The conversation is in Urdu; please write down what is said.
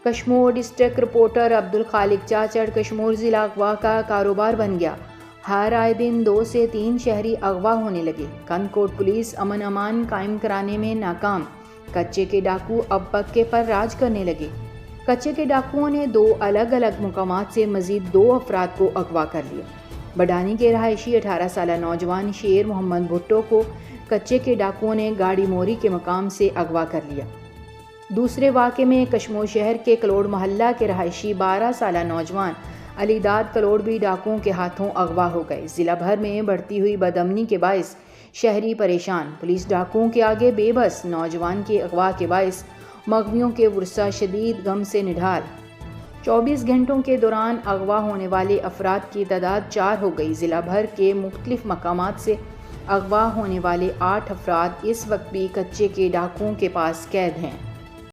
کشمور ڈسٹرکٹ رپورٹر عبدالخالق چاچڑ کشمور ضلع اغوا کا کاروبار بن گیا۔ ہر آئے دن 2 سے 3 شہری اغوا ہونے لگے۔ کندکوٹ پولیس امن امان قائم کرانے میں ناکام۔ کچے کے ڈاکو اب پکے پر راج کرنے لگے۔ کچے کے ڈاکوؤں نے 2 الگ الگ مقامات سے مزید 2 افراد کو اغوا کر لیا۔ بڈانی کے رہائشی 18 سالہ نوجوان شیر محمد بھٹو کو کچے کے ڈاکوؤں نے گاڑی موری کے مقام سے اغوا کر لیا۔ دوسرے واقعے میں کشمور شہر کے کلوڑ محلہ کے رہائشی 12 سالہ نوجوان علی داد کلوڑ بھی ڈاکوؤں کے ہاتھوں اغوا ہو گئے۔ ضلع بھر میں بڑھتی ہوئی بدامنی کے باعث شہری پریشان۔ پولیس ڈاکوؤں کے آگے بے بس۔ نوجوان کے اغوا کے باعث مغویوں کے ورثہ شدید غم سے نڈھال۔ 24 گھنٹوں کے دوران اغوا ہونے والے افراد کی تعداد 4 ہو گئی۔ ضلع بھر کے مختلف مقامات سے اغوا ہونے والے 8 افراد اس وقت بھی کچے کے ڈاکوؤں کے پاس قید ہیں۔